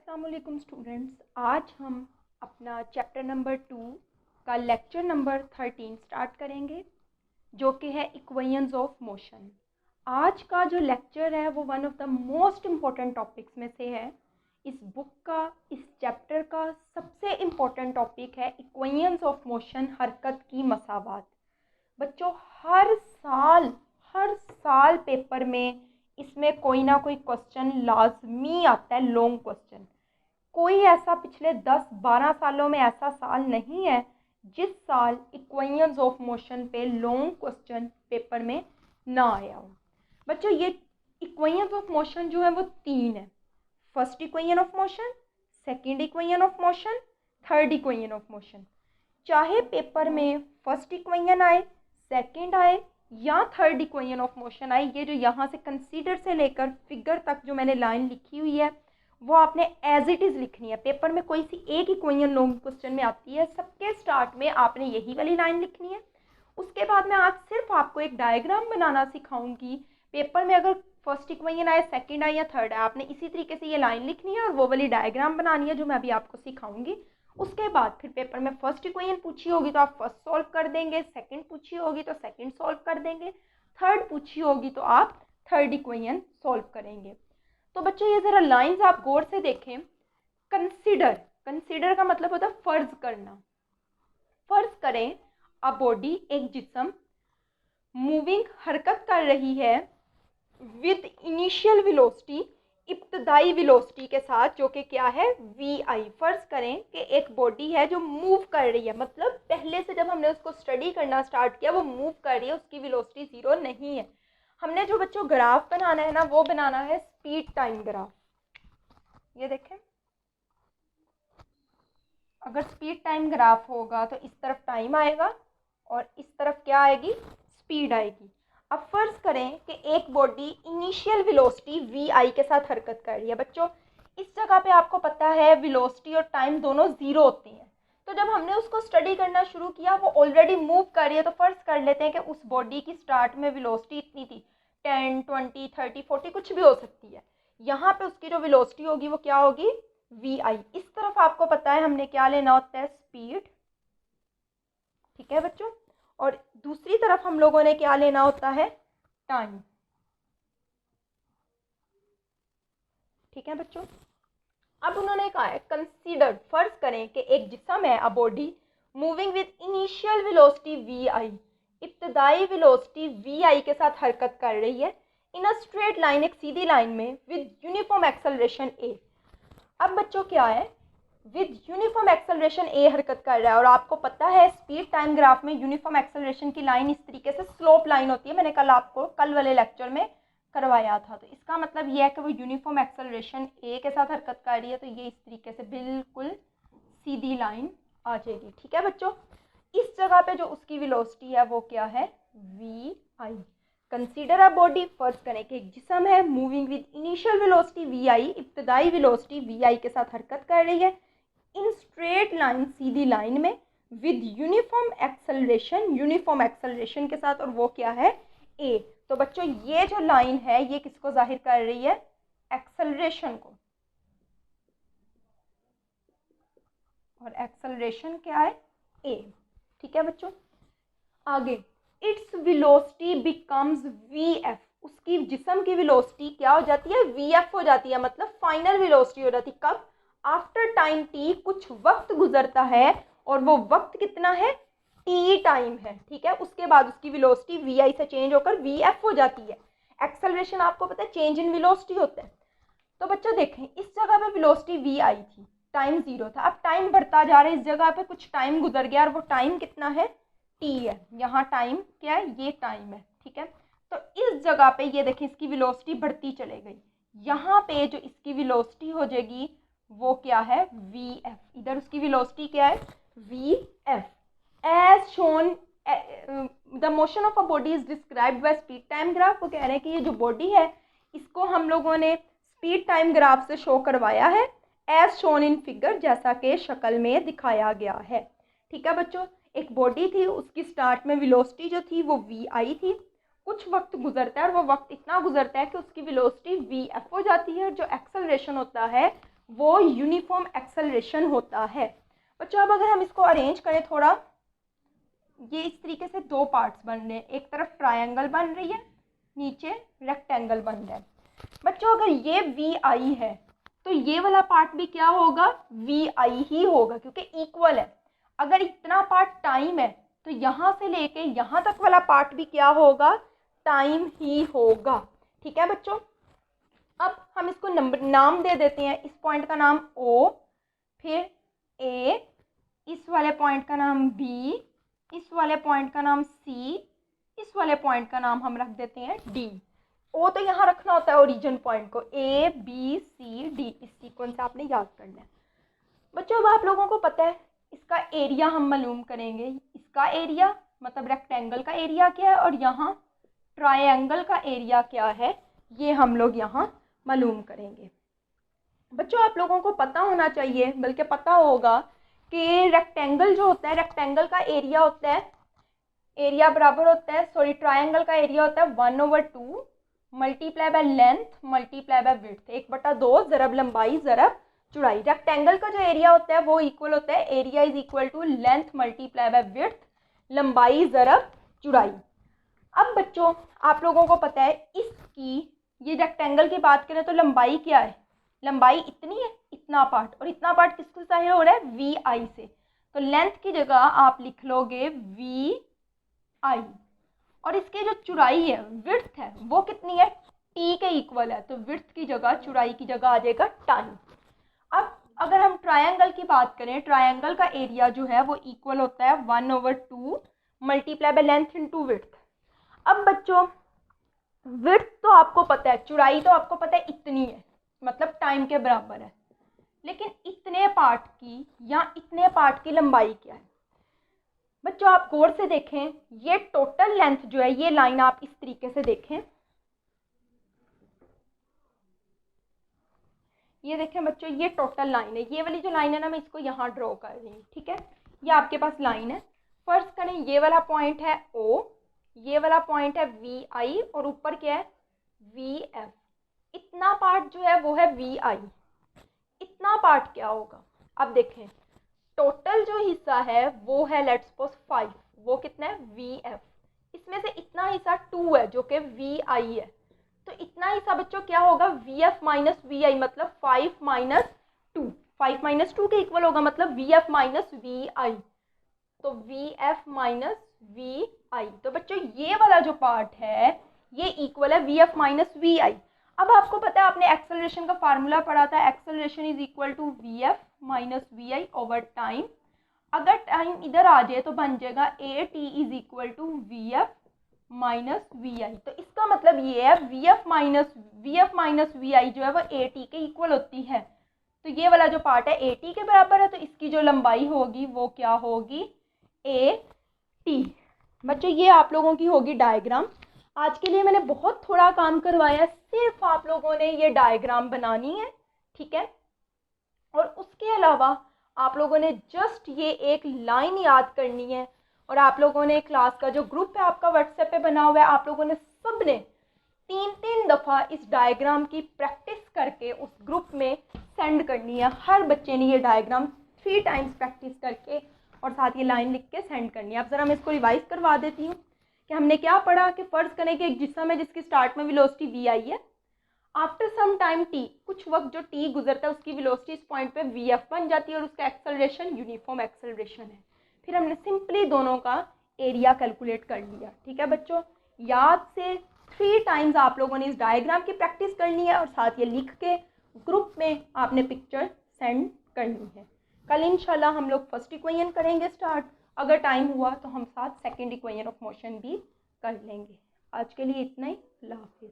अस्सलामुअलैकुम स्टूडेंट्स, आज हम अपना चैप्टर नंबर 2 का लेक्चर नंबर 13 स्टार्ट करेंगे, जो कि है इक्वेशंस ऑफ मोशन। आज का जो लेक्चर है वो one of the most important topics में से है। इस बुक का, इस चैप्टर का सबसे इम्पॉर्टेंट टॉपिक है इक्वेशंस ऑफ मोशन, हरकत की मसावात। बच्चों, हर साल पेपर में इसमें कोई ना कोई क्वेश्चन लाजमी आता है, लॉन्ग क्वेश्चन। कोई ऐसा पिछले 10-12 सालों में ऐसा साल नहीं है जिस साल इक्वेशंस ऑफ मोशन पे लॉन्ग क्वेश्चन पेपर में ना आया हो। बच्चों, ये इक्वेशंस ऑफ मोशन जो है वो 3 है। First equation of motion, second equation of motion, third equation of motion. चाहे पेपर में फर्स्ट इक्वेशन आए, सेकंड आए या थर्ड इक्वेशन ऑफ मोशन आए, ये जो यहाँ से कंसीडर से लेकर फिगर तक जो मैंने लाइन लिखी हुई है वो आपने एज इट इज़ लिखनी है। पेपर में कोई सी एक इक्वेशन लॉन्ग क्वेश्चन में आती है, सबके स्टार्ट में आपने यही वाली लाइन लिखनी है। उसके बाद मैं आज सिर्फ आपको एक डायग्राम बनाना सिखाऊंगी। पेपर में अगर फर्स्ट इक्वेशन आए, सेकंड आए या थर्ड आए, आपने इसी तरीके से ये लाइन लिखनी है और वो वाली डायग्राम बनानी है जो मैं अभी आपको सिखाऊंगी। उसके बाद फिर पेपर में फर्स्ट इक्वेशन पूछी होगी तो आप फर्स्ट सॉल्व कर देंगे, सेकंड पूछी होगी तो सेकंड सॉल्व कर देंगे, थर्ड पूछी होगी तो आप थर्ड इक्वेशन सॉल्व करेंगे। तो बच्चों, ये ज़रा लाइंस आप गौर से देखें। कंसीडर का मतलब होता है फर्ज करना। फर्ज करें अ बॉडी, एक जिस्म मूविंग, हरकत कर रही है विद इनिशियल वेलोसिटी, इब्तदाई वेलोसिटी के साथ, जो कि क्या है, वी आई। फर्ज करें कि एक बॉडी है जो मूव कर रही है, मतलब पहले से जब हमने उसको स्टडी करना स्टार्ट किया वो मूव कर रही है, उसकी वेलोसिटी 0 नहीं है। हमने जो बच्चों ग्राफ बनाना है ना, वो बनाना है स्पीड टाइम ग्राफ। ये देखें, अगर स्पीड टाइम ग्राफ होगा तो इस तरफ टाइम आएगा और इस तरफ क्या आएगी, स्पीड आएगी। अब फर्ज करें कि एक बॉडी इनिशियल वेलोसिटी वी आई के साथ हरकत कर रही है। बच्चों, इस जगह पे आपको पता है वेलोसिटी और टाइम दोनों 0 होती हैं। तो जब हमने उसको स्टडी करना शुरू किया वो ऑलरेडी मूव कर रही है, तो फर्ज कर लेते हैं कि उस बॉडी की स्टार्ट में वेलोसिटी इतनी थी, 10, 20, 30, 40 कुछ भी हो सकती है। यहाँ पे उसकी जो वेलोसिटी होगी वो क्या होगी, वी आई। इस तरफ आपको पता है हमने क्या लेना होता है, स्पीड। ठीक है बच्चों, और दूसरी तरफ हम लोगों ने क्या लेना होता है, टाइम। ठीक है बच्चों, अब उन्होंने कहा है कंसीडर, फर्ज करें कि एक जिस्म है, a body moving with initial velocity V I, इब्तदाई वेलोसिटी वी आई के साथ हरकत कर रही है इन अ स्ट्रेट लाइन, एक सीधी लाइन में, विद यूनिफॉर्म एक्सेलरेशन ए। अब बच्चों क्या है, विद यूनिफॉर्म एक्सेलरेशन ए हरकत कर रहा है, और आपको पता है स्पीड टाइम ग्राफ में यूनिफॉर्म एक्सेलरेशन की लाइन इस तरीके से स्लोप लाइन होती है। मैंने कल वाले लेक्चर में करवाया था। तो इसका मतलब ये है कि वो यूनिफॉर्म एक्सेलरेशन ए के साथ हरकत कर रही है, तो ये इस तरीके से बिल्कुल सीधी लाइन आ जाएगी। ठीक है बच्चों, इस जगह पे जो उसकी वेलोसिटी है वो क्या है, V I. Consider a body, फर्ज करें कि एक जिस्म है moving with initial velocity V I, इब्तदाई वेलोसिटी वी आई के साथ हरकत कर रही है in straight line, Sidhi line में, विद यूनिफॉर्म एक्सेलरेशन के साथ, और वो क्या है, ए। तो बच्चों ये जो लाइन है ये किसको जाहिर कर रही है, एक्सेलरेशन को, और एक्सेलरेशन क्या है, ए। ठीक है बच्चों, आगे its velocity becomes V F, उसकी जिस्म की वेलोसिटी क्या हो जाती है, वी एफ हो जाती है, मतलब फाइनल वेलोसिटी हो जाती है। कब, आफ्टर टाइम टी, कुछ वक्त गुजरता है, और वो वक्त कितना है, टी टाइम है। ठीक है, उसके बाद उसकी वेलोसिटी वी आई से चेंज होकर वी एफ हो जाती है। एक्सेलरेशन आपको पता है चेंज इन वेलोसिटी होता है। तो बच्चों देखें, इस जगह पे वेलोसिटी वी आई थी, टाइम 0 था, अब टाइम बढ़ता जा रहा है, इस जगह पे कुछ टाइम गुजर गया और वो टाइम कितना है, टी है। यहाँ टाइम क्या है, ये टाइम है। ठीक है, तो इस जगह पे ये देखें इसकी वेलोसिटी बढ़ती चले गई। यहाँ पे जो इसकी वेलोसिटी हो जाएगी वो क्या है, वी एफ। इधर उसकी वेलोसिटी क्या है, we f. As shown the motion of a body is described by speed time graph. वो कह रहे हैं कि ये जो बॉडी है इसको हम लोगों ने स्पीड टाइम ग्राफ से शो करवाया है, एज शोन इन फिगर, जैसा कि शक्ल में दिखाया गया है। ठीक है बच्चों, एक बॉडी थी, उसकी स्टार्ट में वेलोसिटी जो थी वो वी आई थी, कुछ वक्त गुजरता है और वो वक्त इतना गुजरता है कि उसकी वेलोसिटी वी एफ हो जाती है, और जो एक्सेलरेशन होता है वो यूनिफॉर्म एक्सेलरेशन होता है। बच्चों अब अगर हम इसको अरेंज करें थोड़ा, ये इस तरीके से दो पार्ट्स बन रहे हैं, एक तरफ ट्रायंगल बन रही है, नीचे रेक्टेंगल बन रहा है। बच्चों अगर ये वी आई है तो ये वाला पार्ट भी क्या होगा, वी आई ही होगा, क्योंकि इक्वल है। अगर इतना पार्ट टाइम है तो यहाँ से लेके यहाँ तक वाला पार्ट भी क्या होगा, टाइम ही होगा। ठीक है बच्चों, अब हम इसको नंबर नाम दे देते हैं। इस पॉइंट का नाम ओ, फिर ए, इस वाले पॉइंट का नाम बी, इस वाले पॉइंट का नाम सी, इस वाले पॉइंट का नाम हम रख देते हैं डी। ओ तो यहाँ रखना होता है ओरिजिन पॉइंट को, ए बी सी डी, इस सीक्वेंस से आपने याद करना है। बच्चों अब आप लोगों को पता है इसका एरिया हम मालूम करेंगे। इसका एरिया मतलब रेक्टेंगल का एरिया क्या है और यहाँ ट्रायंगल का एरिया क्या है, ये हम लोग यहाँ मालूम करेंगे। बच्चों आप लोगों को पता होना चाहिए, बल्कि पता होगा कि रेक्टेंगल जो होता है, रेक्टेंगल का एरिया होता है, एरिया बराबर होता है, सॉरी ट्रायंगल का एरिया होता है 1/2 multiply by length multiply by width, 1/2 ज़रब लंबाई ज़रब चौड़ाई। रेक्टेंगल का जो एरिया होता है वो इक्वल होता है, area is equal to length multiply by width, लंबाई ज़रब चौड़ाई। अब बच्चों आप लोगों को पता है इसकी, ये रेक्टेंगल की बात करें तो लंबाई क्या है, लंबाई इतनी है, इतना पार्ट, और इतना पार्ट किसको ज़ाहिर हो रहा है, वी आई से। तो लेंथ की जगह आप लिख लोगे वी आई, और इसकी जो चौड़ाई है, विड्थ है, वो कितनी है, टी के इक्वल है। तो विड्थ की जगह, चौड़ाई की जगह आ जाएगा टाइम। अब अगर हम ट्रायंगल की बात करें, ट्रायंगल का एरिया जो है वो इक्वल होता है 1/2 multiply by length into width. अब बच्चों विड्थ तो आपको पता है, चौड़ाई तो आपको पता है इतनी है, मतलब टाइम के बराबर है, लेकिन इतने पार्ट की या इतने पार्ट की लंबाई क्या है। बच्चों आप गौर से देखें, ये टोटल लेंथ जो है, ये लाइन आप इस तरीके से देखें, ये देखें बच्चों, ये टोटल लाइन है। ये वाली जो लाइन है ना, मैं इसको यहाँ ड्रॉ कर रही हूँ, ठीक है, ये आपके पास लाइन है। फर्स्ट करें, ये वाला पॉइंट है ओ, ये वाला पॉइंट है वी आई, और ऊपर क्या है, वी एफ। इतना पार्ट जो है वो है वी आई, इतना पार्ट क्या होगा। अब देखें टोटल जो हिस्सा है वो है लेट्स सपोज 5, वो कितना है, वी एफ। इसमें से इतना हिस्सा 2 है जो कि वी आई है, तो इतना हिस्सा बच्चों क्या होगा, वी एफ माइनस वी आई, मतलब 5 माइनस 2, 5 माइनस 2 के इक्वल होगा, मतलब we F minus V I. तो we F minus V I, तो बच्चों ये वाला जो पार्ट है ये इक्वल है वी एफ माइनस वी आई। अब आपको पता है, आपने एक्सेलरेशन का फार्मूला पढ़ा था, acceleration is equal to V F minus V I over time. अगर टाइम इधर आ जाए तो बन जाएगा A T is equal to V F minus V I. तो इसका मतलब ये है we F minus V I जो है वो ए टी के इक्वल होती है। तो ये वाला जो पार्ट है ए टी के बराबर है, तो इसकी जो लंबाई होगी वो क्या होगी, ए टी। बच्चों ये आप लोगों की होगी डायग्राम। आज के लिए मैंने बहुत थोड़ा काम करवाया, सिर्फ आप लोगों ने ये डायग्राम बनानी है, ठीक है, और उसके अलावा आप लोगों ने जस्ट ये एक लाइन याद करनी है। और आप लोगों ने क्लास का जो ग्रुप है आपका व्हाट्सएप पे बना हुआ है, आप लोगों ने सब ने 3-3 दफ़ा इस डायग्राम की प्रैक्टिस करके उस ग्रुप में सेंड करनी है। हर बच्चे ने ये डायग्राम 3 टाइम्स प्रैक्टिस करके और साथ ये लाइन लिख के सेंड करनी है। अब ज़रा मैं इसको रिवाइज करवा देती हूँ कि हमने क्या पढ़ा, कि फ़र्ज़ करें कि एक जिस्म है जिसकी स्टार्ट में वेलोसिटी वी आई है, आफ्टर सम टाइम टी, कुछ वक्त जो टी गुजरता है उसकी वेलोसिटी इस पॉइंट पे वी एफ बन जाती है और उसका एक्सेलरेशन यूनिफॉर्म एक्सेलरेशन है। फिर हमने सिंपली दोनों का एरिया कैलकुलेट कर लिया, ठीक है बच्चों। याद से 3 टाइम्स आप लोगों ने इस डायग्राम की प्रैक्टिस करनी है और साथ ये लिख के ग्रुप में आपने पिक्चर सेंड करनी है। कल इंशाल्लाह हम लोग फर्स्ट इक्वेशन करेंगे स्टार्ट, अगर टाइम हुआ तो हम साथ सेकेंड इक्वेशन ऑफ मोशन भी कर लेंगे। आज के लिए इतना ही, अल्लाह हाफिज़।